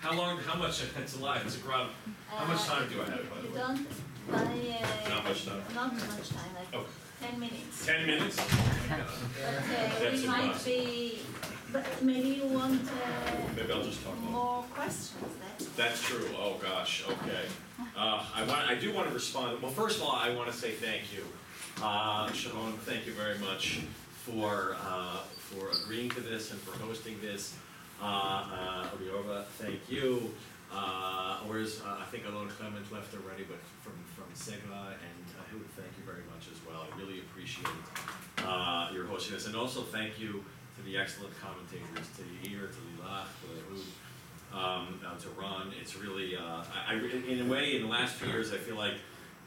How much, it's a lot, it's a crowd. How much time do I have, by the way? Don't buy, Not much time? not much time, like Okay. 10 minutes. 10 minutes? But That's we might impossible. be, but maybe you want Maybe I'll just talk about it. more questions. That's true. Oh gosh. Okay. I do want to respond. Well, first of all, I want to say thank you, Sharon. Thank you very much for agreeing to this and for hosting this. Minerva, thank you. I think Alon Clement left already, but from Cegla, and I would thank you very much as well. I really appreciate your hosting this, and also thank you to the excellent commentators, to Yair, to Lilach, to Ron. It's really, in a way, in the last few years, I feel like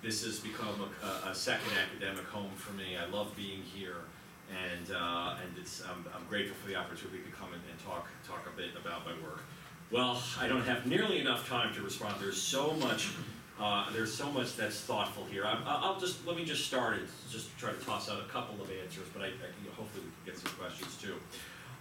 this has become a second academic home for me. I love being here, and I'm grateful for the opportunity to come and talk a bit about my work. Well, I don't have nearly enough time to respond. There's so much that's thoughtful here. Let me just start and just try to toss out a couple of answers, but hopefully we can get some questions too.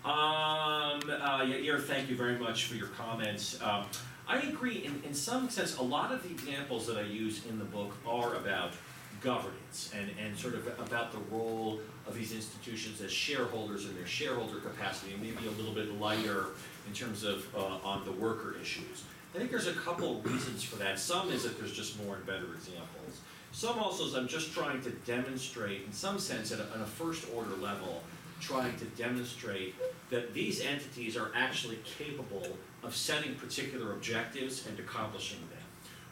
Yair, thank you very much for your comments. I agree, in some sense, a lot of the examples that I use in the book are about governance and sort of about the role of these institutions as shareholders in their shareholder capacity, and maybe a little bit lighter in terms of on the worker issues. I think there's a couple of reasons for that. Some is that there's just more and better examples. Some also is I'm just trying to demonstrate, in some sense, on a first order level, trying to demonstrate that these entities are actually capable of setting particular objectives and accomplishing them.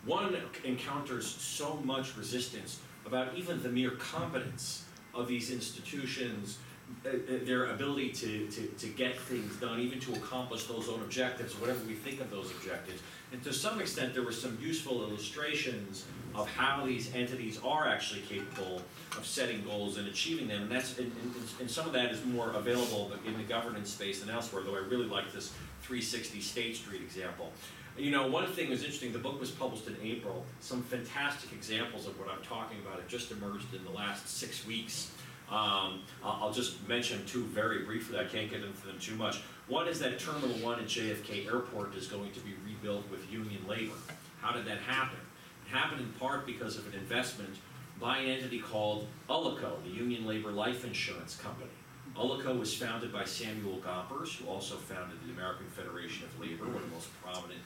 One encounters so much resistance about even the mere competence of these institutions, their ability to get things done, even to accomplish those own objectives, whatever we think of those objectives. And to some extent, there were some useful illustrations of how these entities are actually capable of setting goals and achieving them. And that's, and some of that is more available in the governance space than elsewhere, though I really like this 360 State Street example. You know, one thing was interesting, the book was published in April. Some fantastic examples of what I'm talking about have just emerged in the last 6 weeks. I'll just mention two very briefly. I can't get into them too much. One is that Terminal 1 at JFK Airport is going to be rebuilt with union labor. How did that happen? It happened in part because of an investment by an entity called Ullico, the Union Labor Life Insurance Company. Ullico was founded by Samuel Gompers, who also founded the American Federation of Labor, one of the most prominent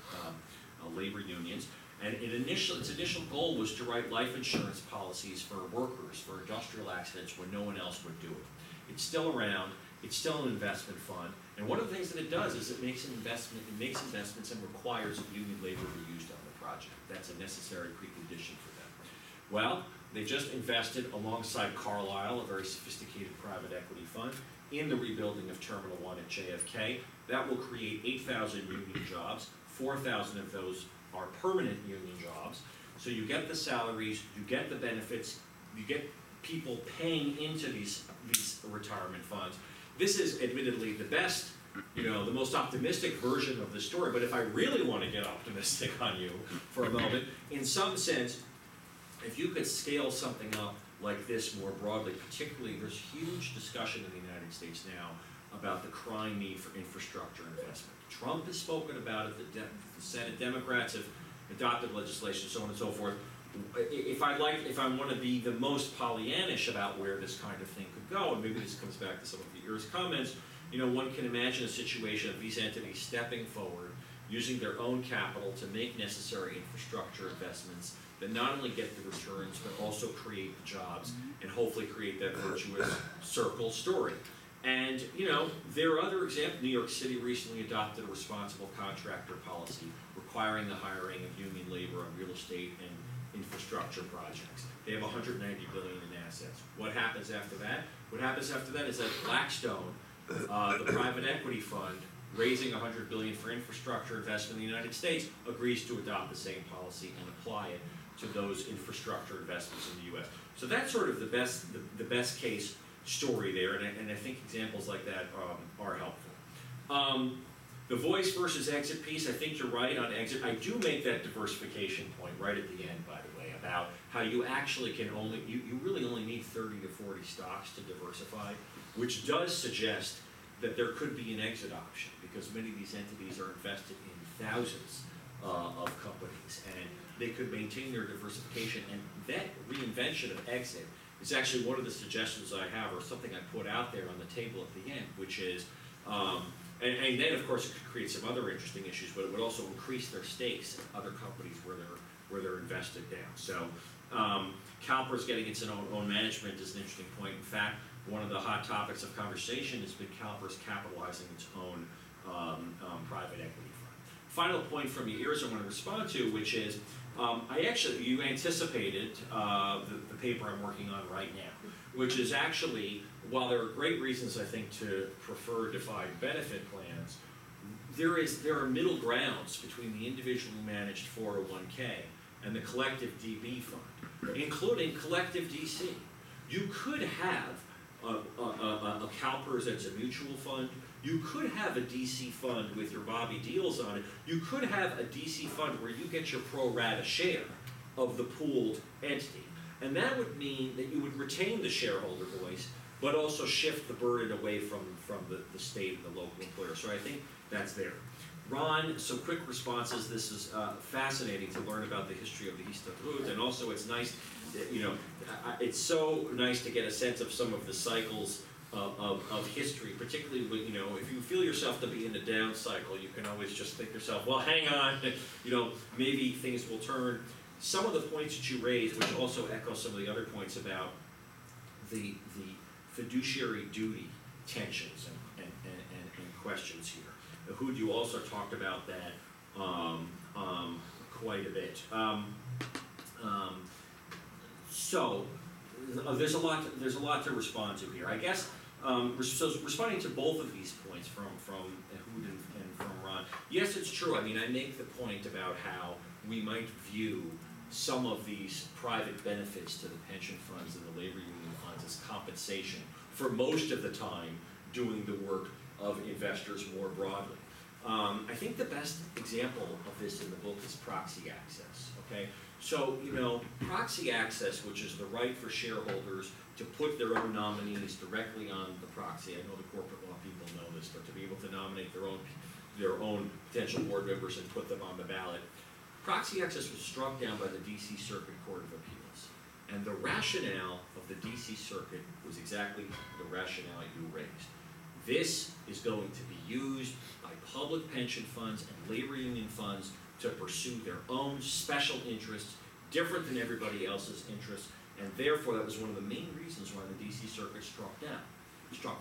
labor unions. And its initial goal was to write life insurance policies for workers, for industrial accidents when no one else would do it. It's still around, it's still an investment fund, and one of the things that it does is it makes investments and requires that union labor be used on the project. That's a necessary precondition for them. Well, they just invested alongside Carlyle, a very sophisticated private equity fund, in the rebuilding of Terminal 1 at JFK. That will create 8,000 union jobs, 4,000 of those are permanent union jobs. So you get the salaries, you get the benefits, you get people paying into these retirement funds. This is admittedly the best, the most optimistic version of the story, but if I really want to get optimistic on you for a moment, in some sense, if you could scale something up like this more broadly, particularly there's huge discussion in the United States now about the crying need for infrastructure investment. Trump has spoken about it, the Senate Democrats have adopted legislation, so on and so forth. If I want to be the most Pollyannish about where this kind of thing could go, and maybe this comes back to some of Yair's comments, one can imagine a situation of these entities stepping forward, using their own capital to make necessary infrastructure investments that not only get the returns, but also create the jobs, and hopefully create that virtuous circle story. And, there are other examples. New York City recently adopted a responsible contractor policy requiring the hiring of union labor on real estate and infrastructure projects. They have $190 billion in assets. What happens after that? What happens after that is that Blackstone, the private equity fund, raising $100 billion for infrastructure investment in the United States, agrees to adopt the same policy and apply it to those infrastructure investments in the U.S. So that's sort of the best case story there, and I think examples like that are helpful. The voice versus exit piece, I think you're right on exit. I do make that diversification point right at the end, by the way, about how you actually can you really only need 30 to 40 stocks to diversify, which does suggest that there could be an exit option, because many of these entities are invested in thousands of companies, and they could maintain their diversification. And that reinvention of exit is actually one of the suggestions I have, or something I put out there on the table at the end, which is, and then of course it could create some other interesting issues, but it would also increase their stakes in other companies where they're invested down. So CalPERS getting its own management is an interesting point. In fact, one of the hot topics of conversation has been CalPERS capitalizing its own private equity fund. Final point from you, Iris, I want to respond to, which is, you anticipated the paper I'm working on right now, which is actually, while there are great reasons, I think, to prefer defined benefit plans, there are middle grounds between the individually managed 401k and the collective DB fund, including collective DC. You could have a CalPERS as a mutual fund. You could have a DC fund with your Bobby deals on it. You could have a DC fund where you get your pro rata share of the pooled entity. And that would mean that you would retain the shareholder voice, but also shift the burden away from the state and the local employer. So I think that's there. Ron, some quick responses. This is fascinating to learn about the history of the Histadrut, and also it's nice, it's so nice to get a sense of some of the cycles of history, particularly when, if you feel yourself to be in a down cycle, you can always just think yourself, well, hang on, maybe things will turn. Some of the points that you raised, which also echo some of the other points about the fiduciary duty tensions and questions here. Hood, you also talked about that quite a bit. So there's a lot to respond to here. I guess so responding to both of these points from Hood and from Ron. Yes, it's true. I mean, I make the point about how we might view some of these private benefits to the pension funds and the labor union funds as compensation for most of the time doing the work of investors more broadly. I think the best example of this in the book is Proxy Access, okay? So, Proxy Access, which is the right for shareholders to put their own nominees directly on the proxy. I know the corporate law people know this, but to be able to nominate their own potential board members and put them on the ballot. Proxy Access was struck down by the DC Circuit Court of Appeals. And the rationale of the DC Circuit was exactly the rationale you raised. This is going to be used by public pension funds and labor union funds to pursue their own special interests, different than everybody else's interests, and therefore that was one of the main reasons why the DC Circuit struck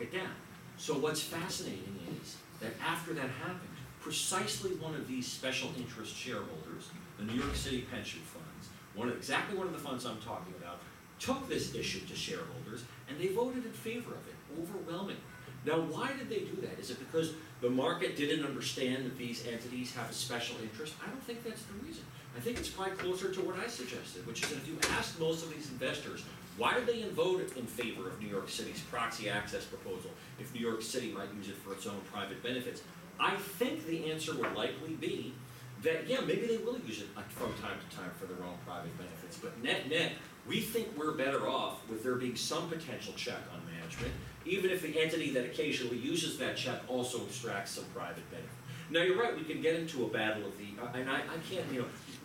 it down. So what's fascinating is that after that happened, precisely one of these special interest shareholders, the New York City pension funds, exactly one of the funds I'm talking about, took this issue to shareholders, and they voted in favor of it, overwhelmingly. Now, why did they do that? Is it because the market didn't understand that these entities have a special interest? I don't think that's the reason. I think it's probably closer to what I suggested, which is that if you asked most of these investors, why did they vote in favor of New York City's Proxy Access proposal if New York City might use it for its own private benefits? I think the answer would likely be that, yeah, maybe they will use it from time to time for their own private benefits, but net, we think we're better off with there being some potential check on management, even if the entity that occasionally uses that check also extracts some private benefit. Now, you're right, we can get into a battle of the, and I can't,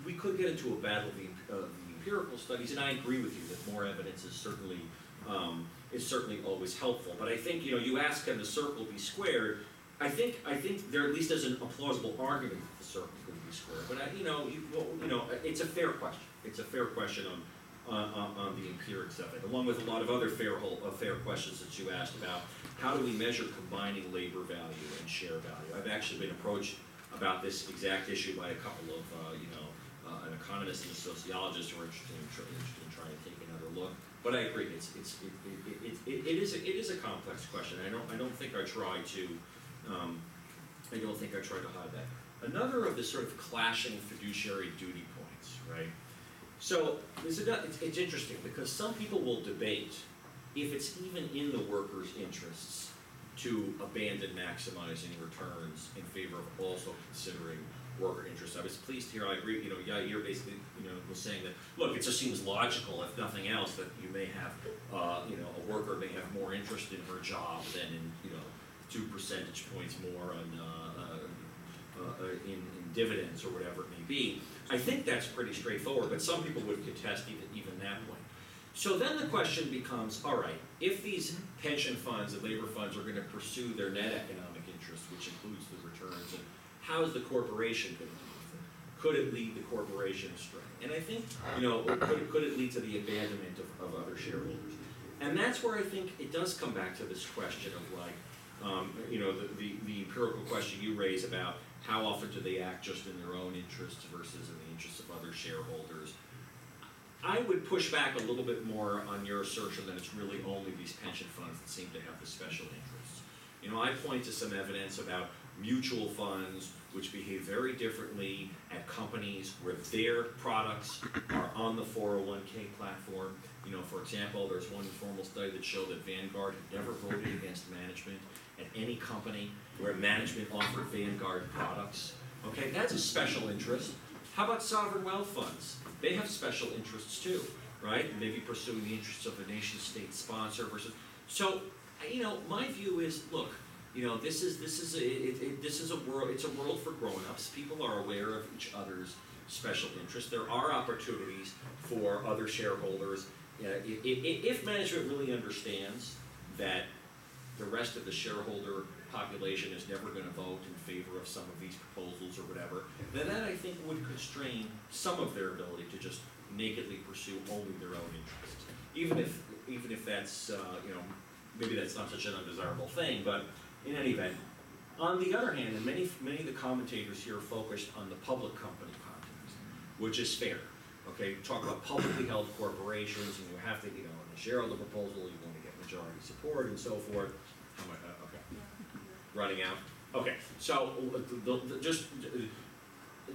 we could get into a battle of the empirical studies, and I agree with you that more evidence is certainly always helpful. But I think, you ask, can the circle be squared? I think there at least isn't a plausible argument that the circle could be squared. But it's a fair question. It's a fair question on the empirics of it, along with a lot of other fair questions that you asked about how do we measure combining labor value and share value. I've actually been approached about this exact issue by a couple of an economist and a sociologist who are interested in trying to take another look. But I agree, it is a complex question. I don't think I tried to hide that. Another of the sort of clashing fiduciary duty points, right? So it's interesting because some people will debate if it's even in the workers' interests to abandon maximizing returns in favor of also considering worker interests. I was pleased to hear, I agree, Yair basically, was saying that, look, it just seems logical, if nothing else, that you may have, a worker may have more interest in her job than in, 2 percentage points more on, in dividends or whatever it may be. I think that's pretty straightforward, but some people would contest even that point. So then the question becomes, all right, if these pension funds and labor funds are going to pursue their net economic interest, which includes the returns, and how is the corporation going to do with it? Could it lead the corporation astray? And I think, could it lead to the abandonment of other shareholders? And that's where I think it does come back to this question of like, the empirical question you raise about how often do they act just in their own interests versus in the interests of other shareholders. I would push back a little bit more on your assertion that it's really only these pension funds that seem to have the special interests. I point to some evidence about mutual funds which behave very differently at companies where their products are on the 401k platform. For example, there's one formal study that showed that Vanguard had never voted against management at any company where management offered Vanguard products. Okay, that's a special interest. How about sovereign wealth funds? They have special interests too, right? Maybe pursuing the interests of the nation state sponsor versus. So, my view is, look, this is a world. It's a world for grown-ups. People are aware of each other's special interests. There are opportunities for other shareholders. If management really understands that the rest of the shareholder population is never going to vote in favor of some of these proposals or whatever, then that I think would constrain some of their ability to just nakedly pursue only their own interests. Even if that's maybe that's not such an undesirable thing, but in any event. On the other hand, and many of the commentators here are focused on the public company context, which is fair. Okay, talk about publicly held corporations, and you have to, in the shareholder proposal, you want to get majority support and so forth. How much? Okay, running out. Okay, so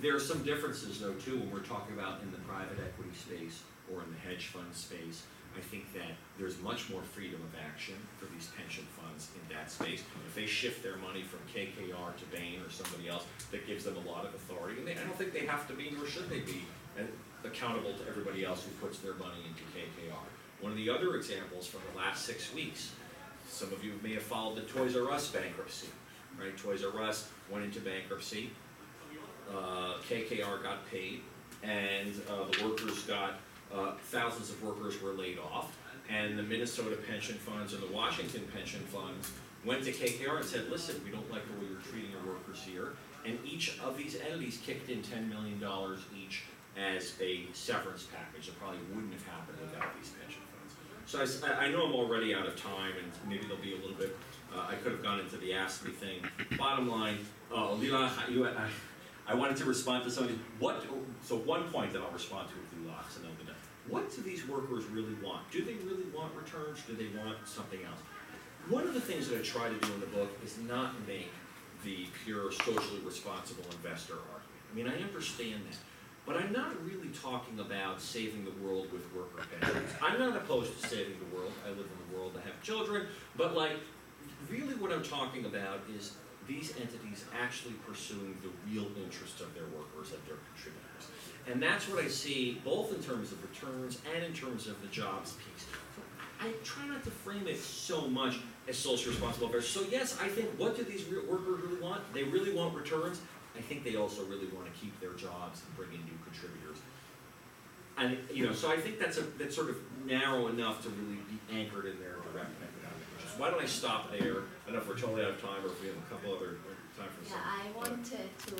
there are some differences though too when we're talking about in the private equity space or in the hedge fund space. I think that there's much more freedom of action for these pension funds in that space. If they shift their money from KKR to Bain or somebody else, that gives them a lot of authority. And I don't think they have to be, nor should they be, accountable to everybody else who puts their money into KKR. One of the other examples from the last 6 weeks, some of you may have followed the Toys R Us bankruptcy, right? Toys R Us went into bankruptcy, KKR got paid, and the workers got, thousands of workers were laid off, and the Minnesota pension funds and the Washington pension funds went to KKR and said, listen, we don't like the way you're treating your workers here, and each of these entities kicked in $10 million each as a severance package that probably wouldn't have happened without these pension funds. So I know I'm already out of time, and maybe there'll be a little bit, I could have gone into the Ask Me thing. Bottom line, I wanted to respond to something. So one point that I'll respond to with Lilach's and open up. What do these workers really want? Do they really want returns? Do they want something else? One of the things that I try to do in the book is not make the pure socially responsible investor argument. I mean, I understand that. But I'm not really talking about saving the world with worker pensions. I'm not opposed to saving the world. I live in the world, I have children. But really what I'm talking about is these entities actually pursuing the real interests of their workers and their contributors. And that's what I see both in terms of returns and in terms of the jobs piece. I try not to frame it so much as socially responsible affairs. So yes, I think what do these workers really want? They really want returns. I think they also really want to keep their jobs and bring in new contributors. And so I think that's sort of narrow enough to really be anchored in their direct economic interests. Why don't I stop there? I don't know if we're totally out of time or if we have a couple other time for some. Yeah, I wanted to